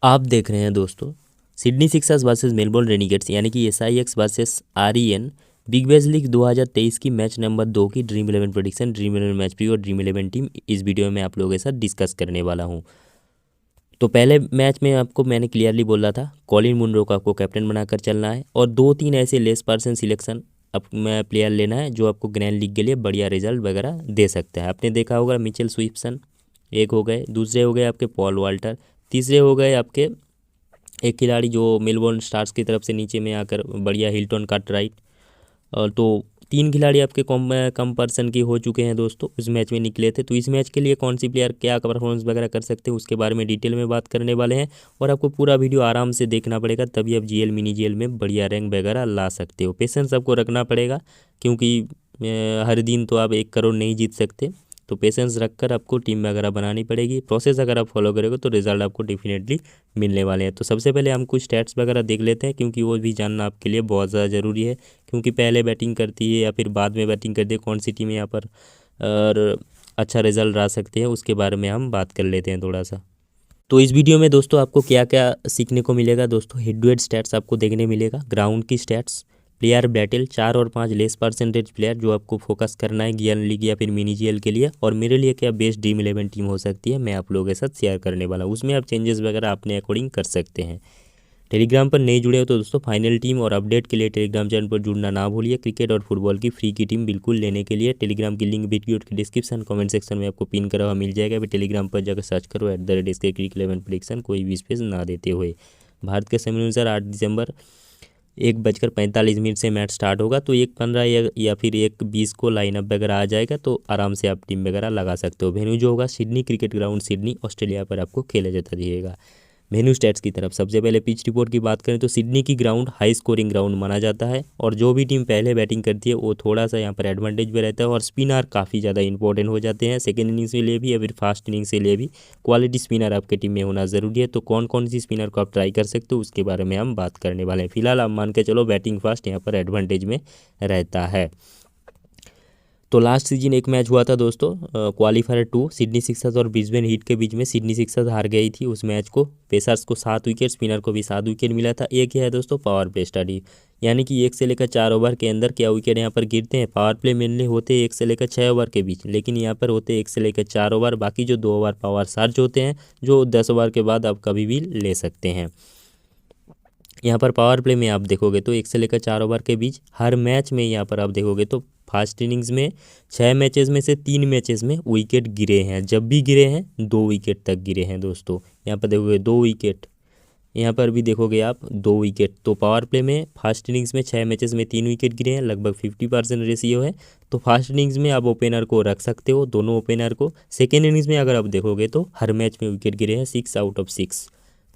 आप देख रहे हैं दोस्तों Sydney Sixers versus Melbourne Renegades यानी कि SIX versus REN big bash league 2023 की मैच नंबर 2 की dream 11 prediction, dream 11 match pre और ड्रीम 11 टीम इस वीडियो में आप लोगों के साथ डिस्कस करने वाला हूं। तो पहले मैच में आपको मैंने क्लियरली बोला था कॉलिन मुनरो को आपको कैप्टन बनाकर चलना है और 2-3 ऐसे लेस पर्सन सिलेक्शन अब मैं प्लेयर लेना है जो आपको ग्रैंड लीग के लिए बढ़िया रिजल्ट वगैरह दे सकता है। आपने देखा होगा मिचेल स्वीप्सन एक हो गए, दूसरे हो गए आपके पॉल वाल्टर, तीसरे हो गए आपके एक खिलाड़ी जो मेलबोर्न स्टार्स की तरफ से नीचे में आकर बढ़िया हिल्टन कार्टराइट। और तो 3 खिलाड़ी आपके कम पर्सन की हो चुके हैं दोस्तों, उस मैच में निकले थे। तो इस मैच के लिए कौन सी प्लेयर क्या परफॉर्मेंस वगैरह कर सकते हैं उसके बारे में डिटेल में बात करने वाले हैं और आपको पूरा वीडियो आराम से देखना पड़ेगा, तभी आप GL मिनी GL में बढ़िया रैंक वगैरह ला सकते हो। पेशेंस आपको रखना पड़ेगा क्योंकि हर दिन तो आप 1 करोड़ नहीं जीत सकते, तो पेशेंस रखकर आपको टीम वगैरह बनानी पड़ेगी। प्रोसेस अगर आप फॉलो करोगे तो रिजल्ट आपको डेफिनेटली मिलने वाले हैं। तो सबसे पहले हम कुछ स्टैट्स वगैरह देख लेते हैं क्योंकि वो भी जानना आपके लिए बहुत ज़्यादा ज़रूरी है, क्योंकि पहले बैटिंग करती है या फिर बाद में बैटिंग करती है, कौन सी टीम यहाँ पर और अच्छा रिजल्ट ला सकते हैं उसके बारे में हम बात कर लेते हैं थोड़ा सा। तो इस वीडियो में दोस्तों आपको क्या क्या सीखने को मिलेगा दोस्तों, हेड टू हेड स्टैट्स आपको देखने मिलेगा, ग्राउंड की स्टैट्स, प्लेयर बैटल 4 और 5 लेस परसेंटेज प्लेयर जो आपको फोकस करना है GL लीग या फिर मिनी GL के लिए, और मेरे लिए क्या बेस्ट ड्रीम 11 टीम हो सकती है मैं आप लोगों के साथ शेयर करने वाला हूँ। उसमें आप चेंजेस वगैरह अपने अकॉर्डिंग कर सकते हैं। टेलीग्राम पर नहीं जुड़े हो तो दोस्तों फाइनल टीम और अपडेट के लिए टेलीग्राम चैनल पर जुड़ना ना भूलिए। क्रिकेट और फुटबॉल की फ्री की टीम बिल्कुल लेने के लिए टेलीग्राम की लिंक वीडियो के डिस्क्रिप्शन कमेंट सेक्शन में आपको पिन करा हुआ मिल जाएगा। अभी टेलीग्राम पर जाकर सर्च करो @SK क्रिक 11 प्रेडिक्शन, कोई भी स्पेस ना देते हुए। भारत के समय अनुसार 8 दिसंबर 1:45 से मैच स्टार्ट होगा, तो 1:15 या फिर 1:20 को लाइनअप वगैरह आ जाएगा, तो आराम से आप टीम वगैरह लगा सकते हो। वेन्यू जो होगा Sydney cricket ground Sydney Australia पर आपको खेला जाता रहेगा। वेन्यू स्टैट्स की तरफ सबसे पहले पिच रिपोर्ट की बात करें तो सिडनी की ग्राउंड हाई स्कोरिंग ग्राउंड माना जाता है और जो भी टीम पहले बैटिंग करती है वो थोड़ा सा यहाँ पर एडवांटेज में रहता है और स्पिनर काफ़ी ज़्यादा इंपॉर्टेंट हो जाते हैं सेकेंड इनिंग्स के लिए भी या फिर फास्ट इनिंग्स के लिए भी। क्वालिटी स्पिनर आपके टीम में होना ज़रूरी है। तो कौन कौन सी स्पिनर को आप ट्राई कर सकते हो उसके बारे में हम बात करने वाले हैं। फिलहाल आप मान के चलो बैटिंग फास्ट यहाँ पर एडवांटेज में रहता है। तो लास्ट सीजन एक मैच हुआ था दोस्तों, क्वालीफायर 2 सिडनी सिक्सर्स और ब्रिस्बेन हीट के बीच में। सिडनी सिक्सर्स हार गई थी उस मैच को, पेसर्स को 7 विकेट, स्पिनर को भी 7 विकेट मिला था। एक है दोस्तों पावर प्ले स्टडी, यानी कि 1 से लेकर 4 ओवर के अंदर क्या विकेट यहाँ पर गिरते हैं। पावर प्ले मेनली होते 1 से लेकर 6 ओवर के बीच, लेकिन यहाँ पर होते 1 से लेकर 4 ओवर, बाकी जो 2 ओवर पावर सर्ज होते हैं जो 10 ओवर के बाद आप कभी भी ले सकते हैं। यहाँ पर पावर प्ले में आप देखोगे तो 1 से लेकर 4 ओवर के बीच हर मैच में यहाँ पर आप देखोगे तो फास्ट इनिंग्स में 6 मैचेस में से 3 मैचेस में विकेट गिरे हैं। जब भी गिरे हैं 2 विकेट तक गिरे हैं दोस्तों। यहाँ पर देखोगे 2 विकेट, यहाँ पर भी देखोगे आप 2 विकेट। तो पावर प्ले में फास्ट इनिंग्स में 6 मैचेस में 3 विकेट गिरे हैं, लगभग 50% रेशियो है। तो फास्ट इनिंग्स में आप ओपनर को रख सकते हो, दोनों ओपनर को। सेकेंड इनिंग्स में अगर आप देखोगे तो हर मैच में विकेट गिरे हैं 6 आउट ऑफ 6।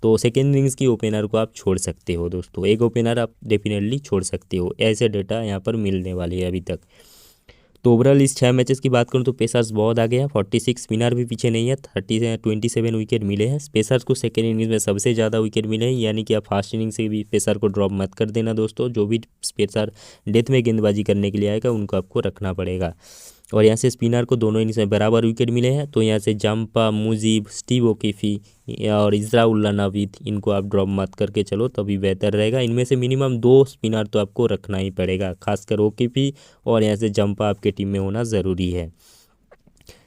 तो सेकेंड इनिंग्स की ओपनर को आप छोड़ सकते हो दोस्तों, एक ओपनर आप डेफिनेटली छोड़ सकते हो। ऐसे डेटा यहाँ पर मिलने वाले हैं अभी तक। तो ओवरऑल इस 6 मैचेस की बात करूँ तो पेसर्स बहुत आगे है, 46, स्पिनर भी पीछे नहीं है, 27 विकेट मिले हैं। पेसर्स को सेकेंड इनिंग्स में सबसे ज़्यादा विकेट मिले हैं, यानी कि आप फास्ट इनिंग से भी पेसर को ड्रॉप मत कर देना दोस्तों। जो भी पेसर डेथ में गेंदबाजी करने के लिए आएगा उनको आपको रखना पड़ेगा। और यहाँ से स्पिनर को दोनों इनिंग्स में बराबर विकेट मिले हैं, तो यहाँ से जंपा, मुजीब, स्टीव ओकीफी और इजरा-उल्लाह नावीद, इनको आप ड्रॉप मत करके चलो तभी बेहतर रहेगा। इनमें से मिनिमम 2 स्पिनर तो आपको रखना ही पड़ेगा, खासकर ओकीफी और यहाँ से जंपा आपके टीम में होना ज़रूरी है।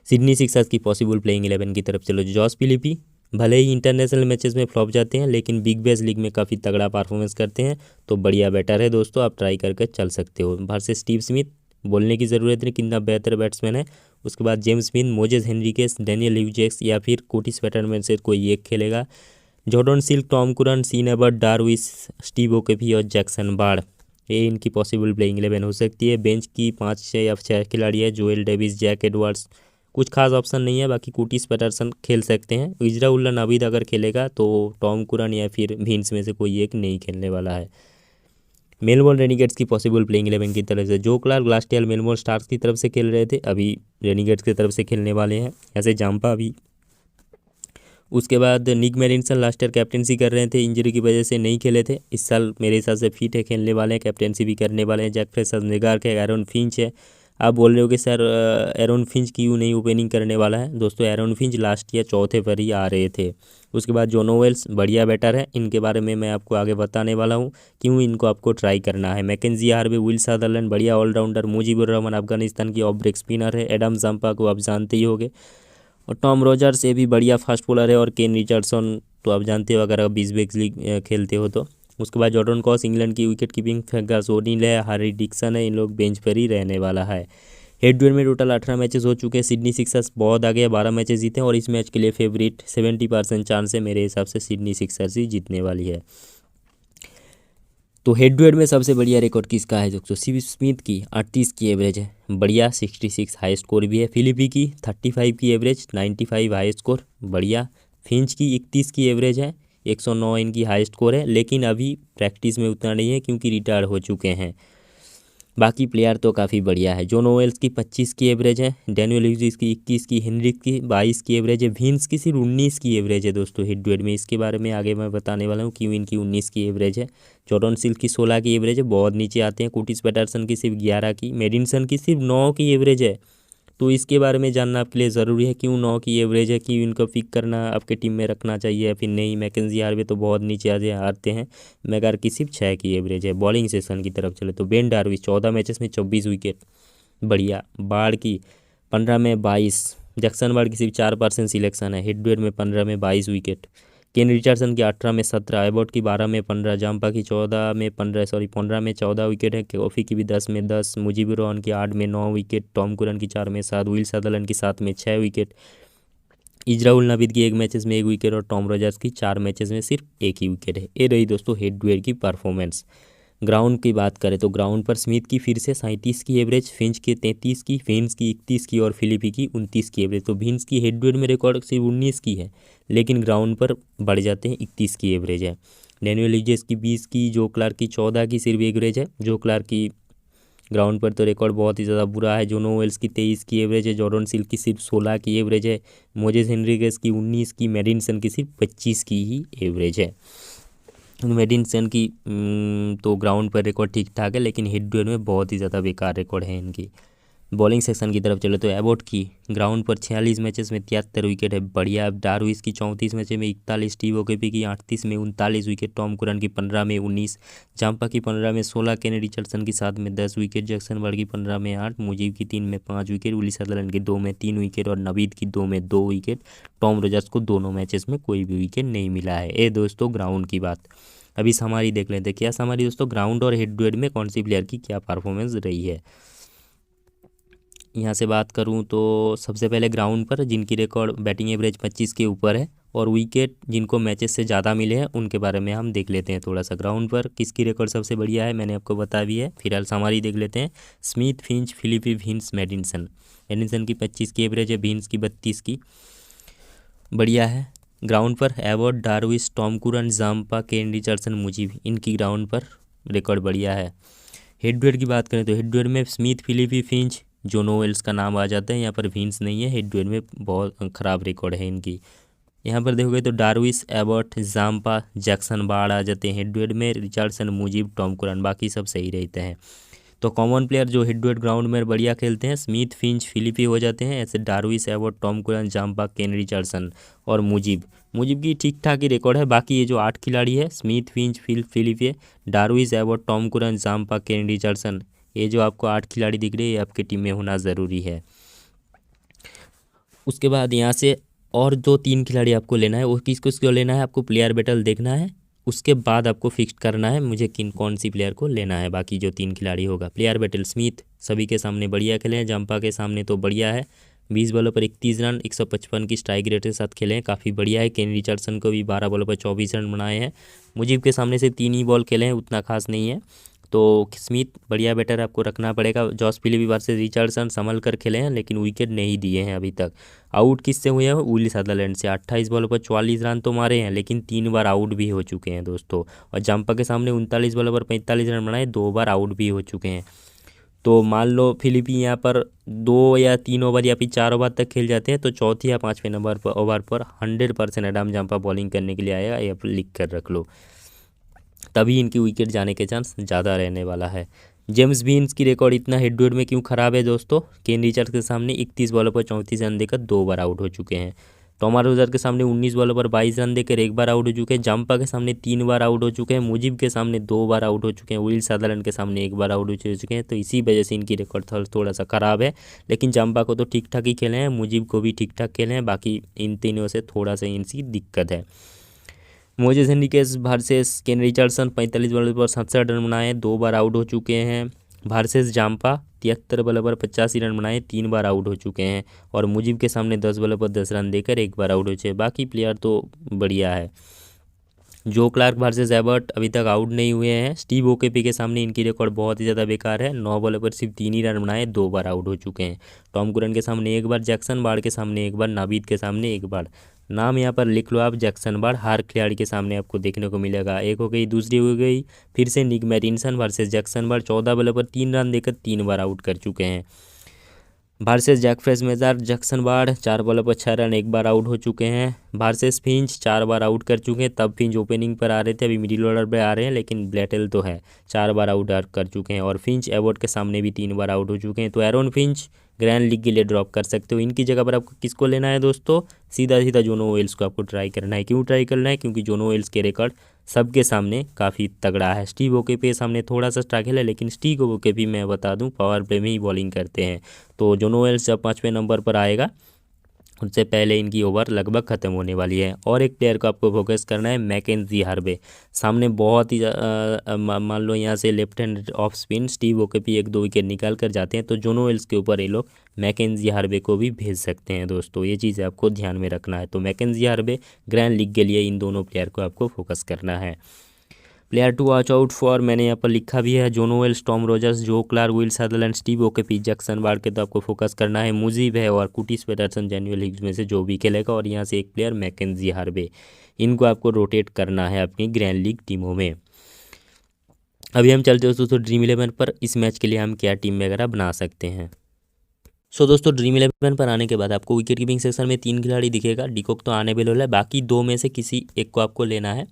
सिडनी सिक्सर्स की पॉसिबल प्लेइंग 11 की तरफ चलो। जॉस फिलिपी भले ही इंटरनेशनल मैचेस में फ्लॉप जाते हैं लेकिन बिग बैश लीग में काफ़ी तगड़ा परफॉर्मेंस करते हैं, तो बढ़िया बैटर है दोस्तों, आप ट्राई करके चल सकते हो। वर्सेस स्टीव स्मिथ, बोलने की ज़रूरत नहीं कितना बेहतर बैट्समैन है। उसके बाद James Smith, Moises Henriques, Daniel Hughes या फिर कोटिस पैटरमैन से कोई एक खेलेगा। Jordan Silk, Tom Curran, Sean Abbott, Dwarshuis, Steve O'Keefe और जैक्सन बार्ड, ये इनकी पॉसिबल प्लेइंग 11 हो सकती है। बेंच की 5 या 6 खिलाड़ी है, जोएल डेविस, जैक एडवर्ड्स, कुछ खास ऑप्शन नहीं है, बाकी कोटिस पैटरसन खेल सकते हैं। इजरा-उल्लाह नावीद अगर खेलेगा तो टॉम कुरन या फिर विंस में से कोई एक नहीं खेलने वाला है। मेलबोर्न रेनिगेट्स की पॉसिबल प्लेइंग 11 की तरफ से Joe Clarke last year Melbourne Stars की तरफ से खेल रहे थे, अभी रेनिगेट्स की तरफ से खेलने वाले हैं। ऐसे जाम्पा भी, उसके बाद निक मैरिनसन लास्ट ईयर कैप्टेंसी कर रहे थे, इंजरी की वजह से नहीं खेले थे। इस साल मेरे हिसाब से फिट है, खेलने वाले हैं, कैप्टेंसी भी करने वाले हैं। जैक फ्रेशर, निगार के एरन फिंच है। आप बोल रहे हो कि सर एरन फिंच क्यों नहीं ओपनिंग करने वाला है? दोस्तों एरन फिंच लास्ट ईयर चौथे पर ही आ रहे थे, उसके बाद जॉन ओवेल्स बढ़िया बैटर है, इनके बारे में मैं आपको आगे बताने वाला हूँ क्यों इनको आपको ट्राई करना है। मैकेंजी हार्वे, विल सदरलैंड बढ़िया ऑलराउंडर, मुजीबुर रहमान अफगानिस्तान की ऑफ ब्रेक स्पिनर है, एडम जाम्पा को आप जानते ही होंगे, और टॉम रोजर्स ये भी बढ़िया फास्ट बॉलर है, और केन रिचर्डसन तो आप जानते हो अगर आप बिस्बेक लीग खेलते हो तो। उसके बाद जॉर्डन कॉस इंग्लैंड की विकेट कीपिंग, फेगस ओनील है, हारी डिक्सन है, इन लोग बेंच पर ही रहने वाला है। हेड टू हेड में टोटल 18 मैचेस हो चुके हैं, सिडनी सिक्सर्स बहुत आगे है, 12 मैचेस जीते हैं, और इस मैच के लिए फेवरेट 70% चांस है मेरे हिसाब से सिडनी सिक्सर्स ही जीतने वाली है। तो हेड टू हेड में सबसे बढ़िया रिकॉर्ड किसका है दोस्तों? स्टीव स्मिथ की 38 की एवरेज है, बढ़िया 66 हाई स्कोर भी है। फिलिपी की 35 की एवरेज, 95 हाई स्कोर, बढ़िया। फिंच की 31 की एवरेज है, 109 इनकी हाई स्कोर है, लेकिन अभी प्रैक्टिस में उतना नहीं है क्योंकि रिटायर हो चुके हैं। बाकी प्लेयर तो काफ़ी बढ़िया है। जॉन ओवेल्स की 25 की एवरेज है, डैनियल ह्यूज की 21 की, हेनरिक की 22 की एवरेज है, विंस की सिर्फ 19 की एवरेज है दोस्तों हेड टू हेड में। इसके बारे में आगे मैं बताने वाला हूँ क्यों इनकी 19 की एवरेज है। जॉर्डन सिल्क की 16 की एवरेज है, बहुत नीचे आते हैं। कुटिस पैटरसन की सिर्फ 11 की, मेडिनसन की सिर्फ 9 की एवरेज है। तो इसके बारे में जानना आपके लिए ज़रूरी है क्यों 9 की एवरेज है, क्यों इनको पिक करना आपके टीम में रखना चाहिए या फिर नहीं। मैकेंजी हार्वे तो बहुत नीचे आते हैं, मैगार की सिर्फ 6 की एवरेज है। बॉलिंग सेशन की तरफ चले तो बेन डार्विस 14 मैचेस में 24 विकेट, बढ़िया। बाढ़ की 15 में 22, जैक्सन बाढ़ की सिर्फ 4% सिलेक्शन है, हेड टू हेड में 15 में 22 विकेट। केन रिचर्डसन की 18 में 17, एबॉट की 12 में 15, जाम्पा की 15 में 14 विकेट है, कॉफी की भी 10 में 10, मुजीबुर रहमान की 8 में 9 विकेट, टॉम कुरन की 4 में 7, विल सदरलैंड की 7 में 6 विकेट, इजराउल नबीद की 1 मैचेस में 1 विकेट, और टॉम रोजर्स की 4 मैचेस में सिर्फ 1 ही विकेट है। ये रही दोस्तों हेड टू हेड की परफॉर्मेंस। ग्राउंड की बात करें तो ग्राउंड पर स्मिथ की फिर से 37 की एवरेज, फिंच की 33 की, फिंस की 31 की, और फिलिपी की 29 की एवरेज। तो फिंस की हेड टू हेड में रिकॉर्ड सिर्फ 19 की है, लेकिन ग्राउंड पर बढ़ जाते हैं, 31 की एवरेज है। डैनियल ह्यूज की 20 की, जो क्लार्क की 14 की सिर्फ एवरेज है। जो क्लार्क की ग्राउंड पर तो रिकॉर्ड बहुत ही ज़्यादा बुरा है। जोनो वेल्स की 23 की एवरेज है, जॉर्डन सिल्क की सिर्फ 16 की एवरेज है, मोजेस हेनरिकेस की 19 की, मेडिनसन की सिर्फ 25 की ही एवरेज है। मेडिनसन की तो ग्राउंड पर रिकॉर्ड ठीक ठाक है, लेकिन हेड टू हेड में बहुत ही ज़्यादा बेकार रिकॉर्ड है इनकी। बॉलिंग सेक्शन की तरफ चले तो एबॉट की ग्राउंड पर 46 मैचेस में 73 विकेट है, बढ़िया। डार्विस की 34 मैचेस में 41, स्टीव ओकेपी की 38 में 39 विकेट, टॉम कुरन की 15 में 19, जाम्पा की 15 में 16, केन रिचर्डसन की 7 में 10 विकेट, जैक्सन बर्ड की 15 में 8, मुजीब की 3 में 5 विकेट, विली सदरलैंड की 2 में 3 विकेट, और नवीद की 2 में 2 विकेट। टॉम रोजर्स को दोनों मैचेस में कोई भी विकेट नहीं मिला है। ये दोस्तों ग्राउंड की बात। अभी समारी देख लेते हैं, क्या समारी दोस्तों ग्राउंड और हेड टू हेड में कौन सी प्लेयर की क्या परफॉर्मेंस रही है। यहाँ से बात करूँ तो सबसे पहले ग्राउंड पर जिनकी रिकॉर्ड बैटिंग एवरेज 25 के ऊपर है, और विकेट जिनको मैचेस से ज़्यादा मिले हैं उनके बारे में हम देख लेते हैं थोड़ा सा। ग्राउंड पर किसकी रिकॉर्ड सबसे बढ़िया है मैंने आपको बता भी है, फिलहाल समारी देख लेते हैं। Smith, Finch, Philippe, Vince, Maddinson. Maddinson की 25 की एवरेज है, विंस की 32 की, बढ़िया है। ग्राउंड पर Abbott, Dwarshuis, Tom Curran, Zampa, Kane Richardson, Mujeeb, इनकी ग्राउंड पर रिकॉर्ड बढ़िया है। हेड टू हेड की बात करें तो हेड टू हेड में Smith, Philippe, Finch, Jon Wells का नाम आ जाता है, यहाँ पर विंस नहीं है। हेड टू हेड में बहुत ख़राब रिकॉर्ड है इनकी। यहाँ पर देखोगे तो डार्विस, एबॉट, जाम्पा, जैक्सन बाढ़ आ जाते हैं हेड टू हेड में, रिचर्डसन, मुजीब, टॉम कुरन, बाकी सब सही रहते हैं। तो कॉमन प्लेयर जो हेड टू हेड ग्राउंड में बढ़िया खेलते हैं, स्मिथ, फिंच, फिलिपी हो जाते हैं। ऐसे Dwarshuis, Abbott, Tom Curran, Zampa, Kane Richardson और मुजीब की ठीक ठाक ही रिकॉर्ड है। बाकी ये जो 8 खिलाड़ी है, Smith, Finch, Philippe, Dwarshuis, Abbott, Tom Curran, Zampa, Kane Richardson, ये जो आपको 8 खिलाड़ी दिख रहे हैं, ये आपकी टीम में होना ज़रूरी है। उसके बाद यहाँ से और 2-3 खिलाड़ी आपको लेना है। वो किसको लेना है, आपको प्लेयर बैटल देखना है, उसके बाद आपको फिक्स करना है मुझे कौन सी प्लेयर को लेना है। बाकी जो 3 खिलाड़ी होगा, प्लेयर बैटल स्मिथ सभी के सामने बढ़िया खेले हैं, जाम्पा के सामने तो बढ़िया है, 20 बॉलों पर 31 रन, 155 की स्ट्राइक रेट के साथ खेले हैं, काफ़ी बढ़िया है। केन रिचर्डसन को भी 12 बॉलों पर 24 रन बनाए हैं। मुजीब के सामने से 3 ही बॉल खेले हैं, उतना खास नहीं है। तो स्मिथ बढ़िया बैटर आपको रखना पड़ेगा। जॉस फिलिपी वर्सेस रिचर्डसन संभल कर खेले हैं, लेकिन विकेट नहीं दिए हैं अभी तक। आउट किससे हुए हैं, विली सदरलैंड से। 28 बॉलों पर 44 रन तो मारे हैं, लेकिन 3 बार आउट भी हो चुके हैं दोस्तों। और जाम्पा के सामने 39 बॉलों पर 45 रन बनाए, 2 बार आउट भी हो चुके हैं। तो मान लो फिलिपी यहाँ पर 2 या 3 ओवर या फिर 4 ओवर तक खेल जाते हैं, तो चौथे या 5वें नंबर पर ओवर पर 100% एडम जाम्पा बॉलिंग करने के लिए आएगा, ये आप लिख कर रख लो, तभी इनकी विकेट जाने के चांस ज़्यादा रहने वाला है। जेम्स बीन्स की रिकॉर्ड इतना हेड टू हेड में क्यों ख़राब है दोस्तों, केन रिचर्ड्स के सामने 31 बॉलों पर 34 रन देकर 2 बार आउट हो चुके हैं। टॉमा रोजर के सामने 19 बॉलों पर 22 रन देकर एक बार आउट हो चुके हैं। जांपा के सामने 3 बार आउट हो चुके हैं। मुजीब के सामने 2 बार आउट हो चुके हैं। विल सदरलैंड के सामने 1 बार आउट हो चुके हैं। तो इसी वजह से इनकी रिकॉर्ड थोड़ा सा ख़राब है, लेकिन जांपा को तो ठीक ठाक ही खेले हैं, मुजीब को भी ठीक ठाक खेले हैं। बाकी इन तीनों से थोड़ा सा इनकी दिक्कत है। मोजेस हेनरिकेस वर्सेस केन रिचर्डसन 45 बॉलों पर 67 रन बनाए, 2 बार आउट हो चुके हैं। वर्सेस जांपा 73 बॉलों पर 85 रन बनाए, 3 बार आउट हो चुके हैं। और मुजीब के सामने 10 बॉलों पर 10 रन देकर 1 बार आउट हो चुके हैं। बाकी प्लेयर तो बढ़िया है। जो क्लार्क वर्सेस एबर्ट अभी तक आउट नहीं हुए हैं। स्टीव ओकेपी के सामने इनकी रिकॉर्ड बहुत ही ज़्यादा बेकार है, 9 बॉलों पर सिर्फ 3 ही रन बनाए, 2 बार आउट हो चुके हैं। टॉम कुरन के सामने 1 बार, जैक्सन बार्ड के सामने 1 बार, नावीद के सामने 1 बार। नाम यहाँ पर लिख लो आप, जैक्सन बार्ड हर खिलाड़ी के सामने आपको देखने को मिलेगा। एक हो गई, दूसरी हो गई फिर से निक मैटिनसन वर्सेस जैक्सन बार्ड, 14 बॉलों पर 3 रन देकर 3 बार आउट कर चुके हैं। वर्सेस जैक फ्रेशमेजर जैक्सन बार्ड 4 बॉलों पर 6 रन, 1 बार आउट हो चुके हैं। वर्सेस फिंच 4 बार आउट कर चुके हैं। तब फिंच ओपनिंग पर आ रहे थे, अभी मिडिल ऑर्डर पे आ रहे हैं, लेकिन ब्लैटेल तो है, 4 बार आउट कर चुके हैं। और फिंच एबॉट के सामने भी 3 बार आउट हो चुके हैं। तो एरोन फिंच ग्रैंड लीग के लिए ड्रॉप कर सकते हो। इनकी जगह पर आपको किसको लेना है दोस्तों? सीधा सीधा जोनो वेल्स को आपको ट्राई करना है। क्यों ट्राई करना है? क्योंकि जोनो वेल्स के रिकॉर्ड सबके सामने काफ़ी तगड़ा है। स्टीव ओकेपी के सामने थोड़ा सा स्ट्रगल है, लेकिन स्टीव ओकेपी मैं बता दूं पावर प्ले में ही बॉलिंग करते हैं। तो जोनो वेल्स जब 5वें नंबर पर आएगा उससे पहले इनकी ओवर लगभग ख़त्म होने वाली है। और एक प्लेयर को आपको फोकस करना है, मैकेंजी हार्वे। सामने बहुत ही मान लो यहाँ से left hand off spin Steve O'Keefe 1-2 wicket निकाल कर जाते हैं, तो जोनो वेल्स के ऊपर ये लोग मैकेंजी हार्वे को भी भेज सकते हैं दोस्तों। ये चीज़ आपको ध्यान में रखना है। तो मैकेंजी हार्वे ग्रैंड लीग के लिए इन दोनों प्लेयर को आपको फोकस करना है। Player to watch out for मैंने यहाँ पर लिखा भी है, Jono Wells, Tom Rogers, Joe Clarke, Will Sutherland, Steve O'Keefe, Jackson Bird के तो आपको फोकस करना है। मुजीब है और कुटिस पेटरसन, डैनियल हिग्स में से जो भी खेलेगा। और यहाँ से एक प्लेयर मैकेंजी हार्वे, इनको आपको रोटेट करना है अपनी ग्रैंड लीग टीमों में। अभी हम चलते हैं दोस्तों ड्रीम 11 पर। इस मैच के लिए हम क्या टीम वगैरह बना सकते हैं। दोस्तों ड्रीम 11 पर आने के बाद आपको विकेट कीपिंग सेक्शन में 3 खिलाड़ी दिखेगा। डिकॉक तो आने वाला है, बाकी 2 में से किसी एक को आपको लेना है।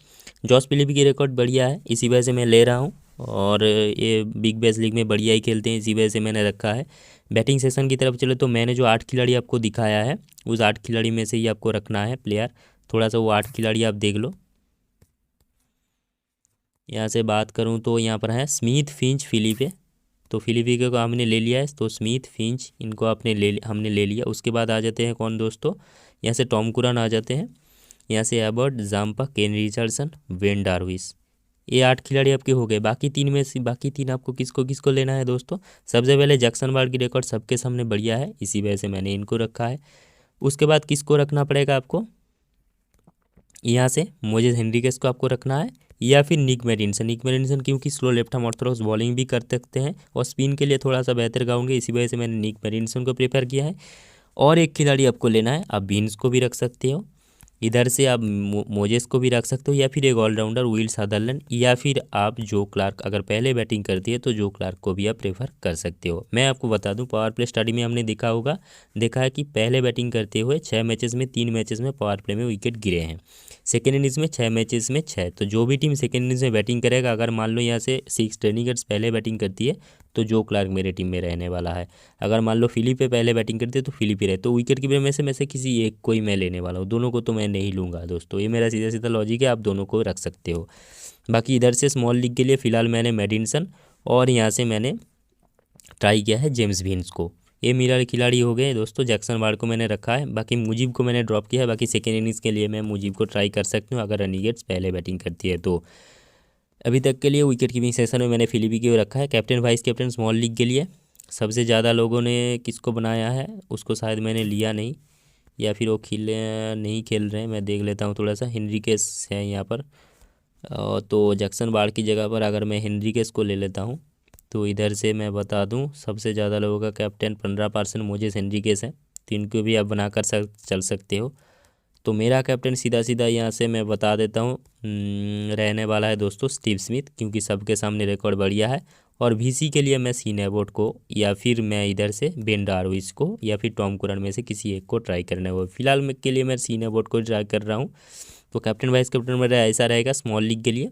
जॉस फिलिप की रिकॉर्ड बढ़िया है, इसी वजह से मैं ले रहा हूँ। और ये बिग बैश लीग में बढ़िया ही खेलते हैं, इसी वजह से मैंने रखा है। बैटिंग सेक्शन की तरफ चले तो मैंने जो 8 खिलाड़ी आपको दिखाया है, उस 8 खिलाड़ी में से ही आपको रखना है प्लेयर। थोड़ा सा वो 8 खिलाड़ी आप देख लो। यहाँ से बात करूँ तो यहाँ पर है स्मिथ, फिंच, फिलिपे। तो फिलिपे को हमने ले लिया है, तो स्मिथ, फिंच इनको हमने ले लिया। उसके बाद आ जाते हैं कौन दोस्तों? यहाँ से टॉम कुरन आ जाते हैं। यहाँ से Abbott, Zampa, Kane Richardson, Ben Dwarshuis. ये 8 खिलाड़ी आपके हो गए। बाकी 3 में से बाकी 3 आपको किसको किसको लेना है दोस्तों? सबसे पहले जैक्सन बार्ड की रिकॉर्ड सबके सामने बढ़िया है, इसी वजह से मैंने इनको रखा है। उसके बाद किसको रखना पड़ेगा आपको? यहाँ से मोजेस हेनरिकेस को आपको रखना है, या फिर निक मैटिनसन क्योंकि slow left arm Orthodox bowling भी कर सकते हैं और स्पिन के लिए थोड़ा सा बेहतर गाऊंगे, इसी वजह से मैंने निक मैटिनसन को प्रेफर किया है। और एक खिलाड़ी आपको लेना है, आप बीन्स को भी रख सकते हो, इधर से आप मोजेस को भी रख सकते हो, या फिर एक ऑलराउंडर विल सदरलैंड, या फिर आप जो क्लार्क अगर पहले बैटिंग करती है तो जो क्लार्क को भी आप प्रेफर कर सकते हो। मैं आपको बता दूं पावर प्ले स्टडी में हमने देखा है कि पहले बैटिंग करते हुए 6 मैचेस में 3 मैचेस में पावर प्ले में विकेट गिरे हैं। सेकेंड इनिंग्स में 6 मैचेस में 6। तो जो भी टीम सेकेंड इनिंग्स में बैटिंग करेगा, अगर मान लो यहाँ से 6 ट्रेनिगर्स पहले बैटिंग करती है तो जो क्लार्क मेरे टीम में रहने वाला है। अगर मान लो फिलिपे पहले बैटिंग करते तो फिलिपे रहे। तो विकेट कीपर में से किसी एक को ही मैं लेने वाला हूँ, दोनों को तो मैं नहीं लूँगा दोस्तों। ये मेरा सीधा सीधा लॉजिक है, आप दोनों को रख सकते हो। बाकी इधर से स्मॉल लीग के लिए फ़िलहाल मैंने मैटिनसन और यहाँ से मैंने ट्राई किया है जेम्स विन्स को। ये मेरा खिलाड़ी हो गए दोस्तों। जैक्सन बार्ड को मैंने रखा है, बाकी मुजीब को मैंने ड्रॉप किया है। बाकी सेकेंड इनिंग्स के लिए मैं मुजीब को ट्राई कर सकती हूँ अगर रनिगेट्स पहले बैटिंग करती है तो। अभी तक के लिए विकेट कीपिंग सेशन में मैंने फिलिपी को रखा है। Captain vice captain small league के लिए सबसे ज़्यादा लोगों ने किसको बनाया है, उसको शायद मैंने लिया नहीं, या फिर वो नहीं खेल रहे हैं। मैं देख लेता हूँ थोड़ा सा। हेनरिकेस है यहाँ पर, तो जैक्सन बार्ड की जगह पर अगर मैं हेनरिकेस को ले लेता हूँ तो इधर से मैं बता दूँ सबसे ज़्यादा लोगों का कैप्टन 15% मोजेस हेनरिकेस है, तो इनको भी आप बनाकर चल सकते हो। तो मेरा कैप्टन सीधा सीधा यहाँ से मैं बता देता हूँ रहने वाला है दोस्तों स्टीव स्मिथ, क्योंकि सबके सामने रिकॉर्ड बढ़िया है। और वीसी के लिए मैं सीन एबॉट को, या फिर मैं इधर से बेन डार्विस को, या फिर टॉम कुरन में से किसी एक को ट्राई करना है। फिलहाल के लिए मैं सीन एबॉट को ट्राई कर रहा हूँ। तो कैप्टन वाइस कैप्टन मेरा ऐसा रहेगा स्मॉल लीग के लिए।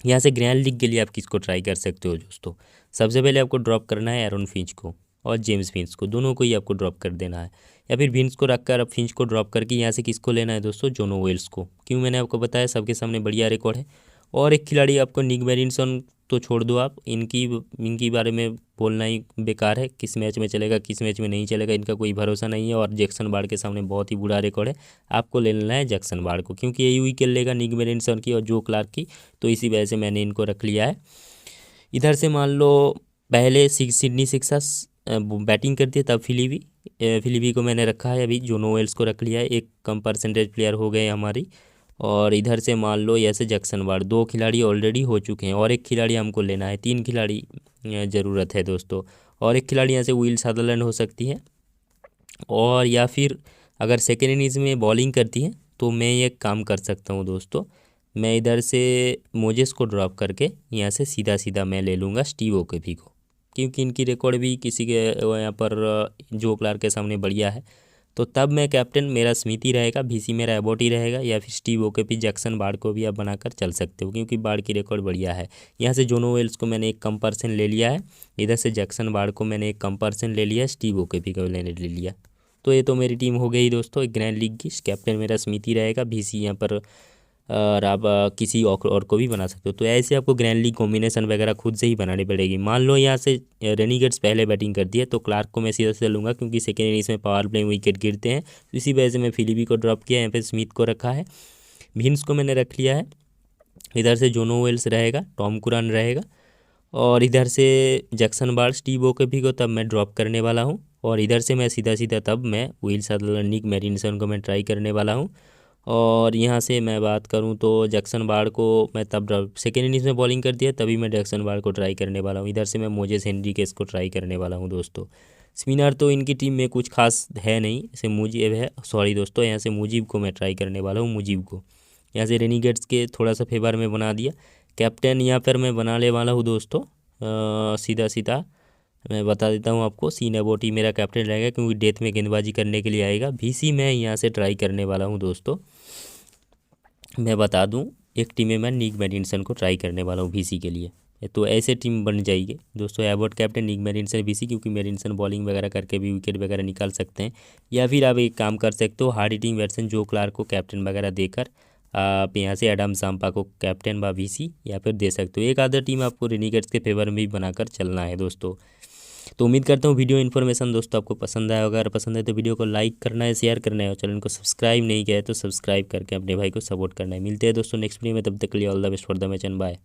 यहाँ से ग्रैंड लीग के लिए आप किसको ट्राई कर सकते हो दोस्तों? सबसे पहले आपको ड्रॉप करना है एरोन फिंच को और जेम्स फिंच को, दोनों को ही आपको ड्रॉप कर देना है। या फिर विंस को रखकर अब फिंच को ड्रॉप करके यहाँ से किसको लेना है दोस्तों, जोनो वेल्स को। क्यों, मैंने आपको बताया सबके सामने बढ़िया रिकॉर्ड है। और एक खिलाड़ी आपको निक मैरिनसन तो छोड़ दो आप, इनकी बारे में बोलना ही बेकार है। किस मैच में चलेगा किस मैच में नहीं चलेगा इनका कोई भरोसा नहीं है। और जैक्सन बार्ड के सामने बहुत ही बुरा रिकॉर्ड है। आपको ले लेना है जैक्सन बार्ड को, क्योंकि यही विकेट लेगा निक मैरिनसन की और जो क्लार्क की, तो इसी वजह से मैंने इनको रख लिया है। इधर से मान लो पहले सिडनी सिक्सर्स बैटिंग करती है, तब फिलीपी को मैंने रखा है। अभी जोनो वेल्स को रख लिया है, एक कम परसेंटेज प्लेयर हो गए हमारी। और इधर से मान लो ऐसे जैक्सन बार्ड, 2 खिलाड़ी ऑलरेडी हो चुके हैं और एक खिलाड़ी हमको लेना है, 3 खिलाड़ी ज़रूरत है दोस्तों। और एक खिलाड़ी यहाँ से विल सदरलैंड हो सकती है। और या फिर अगर सेकेंड इनिंग्स में बॉलिंग करती है तो मैं ये काम कर सकता हूँ दोस्तों, मैं इधर से मोजेस को ड्रॉप करके यहाँ से सीधा सीधा मैं ले लूँगा स्टीव ओकेफी को, क्योंकि इनकी रिकॉर्ड भी किसी के यहाँ पर जो क्लार्क के सामने बढ़िया है। तो तब मैं कैप्टन मेरा स्मिथ ही रहेगा, VC मेरा एबॉट ही रहेगा, या फिर स्टीव ओकेफी, जैक्सन बार्ड को भी आप बनाकर चल सकते हो क्योंकि बार्ड की रिकॉर्ड बढ़िया है। यहाँ से जोनो वेल्स को मैंने एक कम पर्सन ले लिया है, इधर से जैक्सन बार्ड को मैंने एक कम पर्सन ले लिया, स्टीव ओकेफी को ले लिया। तो ये तो मेरी टीम हो गई दोस्तों एक ग्रैंड लीग की। कैप्टन मेरा स्मिथ ही रहेगा, VC यहाँ पर और आप किसी और को भी बना सकते हो। तो ऐसे आपको ग्रैंड लीग कॉम्बिनेशन वगैरह खुद से ही बनानी पड़ेगी। मान लो यहाँ से रेनिगेट्स पहले बैटिंग करती है तो क्लार्क को मैं सीधा से लूँगा, क्योंकि सेकेंड इनिंग्स में पावर प्ले में विकेट गिरते हैं, तो इसी वजह से मैं फिलीपी को ड्रॉप किया, यहाँ पे स्मिथ को रखा है, विंस को मैंने रख लिया है। इधर से जोनो वेल्स रहेगा, टॉम कुरान रहेगा, और इधर से जैक्सन बार्ड, स्टीव ओकेफी को तब मैं ड्रॉप करने वाला हूँ। और इधर से मैं सीधा तब मैं विल सदरलैंड, निक मैरिनसन को मैं ट्राई करने वाला हूँ। और यहाँ से मैं बात करूँ तो जैक्सन बार्ड को मैं तब सेकेंड इनिंग्स में बॉलिंग करती है तभी मैं जैक्सन बार्ड को ट्राई करने वाला हूँ। इधर से मैं मोजेस हेनरिकेस को ट्राई करने वाला हूँ दोस्तों। स्पिनर तो इनकी टीम में कुछ खास है नहीं, इसे मुजीब है, सॉरी दोस्तों, यहाँ से मुजीब को मैं ट्राई करने वाला हूँ, मुजीब को। यहाँ से रेनिगेट्स के थोड़ा सा फेवर में बना दिया। कैप्टन यहाँ पर मैं बनाने वाला हूँ दोस्तों, सीधा मैं बता देता हूँ आपको, सीन एबॉट ही मेरा कैप्टन रहेगा क्योंकि डेथ में गेंदबाजी करने के लिए आएगा। VC मैं यहाँ से ट्राई करने वाला हूँ दोस्तों। मैं बता दूँ एक टीम में मैं निक मैरिनसन को ट्राई करने वाला हूँ VC के लिए। तो ऐसे टीम बन जाएगी दोस्तों, एबॉट कैप्टन, निक मैरिनसन VC, क्योंकि मैरिनसन बॉलिंग वगैरह करके भी विकेट वगैरह निकाल सकते हैं। या फिर आप एक काम कर सकते हो, हार्ड हिटिंग बैट्समैन जो क्लार्क को कैप्टन वगैरह देकर आप यहाँ से एडम जाम्पा को कैप्टन व VC या फिर दे सकते हो। एक आधा टीम आपको रेनिगेट्स के फेवर में भी बनाकर चलना है दोस्तों। तो उम्मीद करता हूँ वीडियो इन्फॉर्मेशन दोस्तों आपको पसंद आया होगा। अगर पसंद है तो वीडियो को लाइक करना है, शेयर करना है, और चैनल को सब्सक्राइब नहीं किया है तो सब्सक्राइब करके अपने भाई को सपोर्ट करना है। मिलते हैं दोस्तों नेक्स्ट वीडियो में, तब तक के लिए all the best for the match and bye.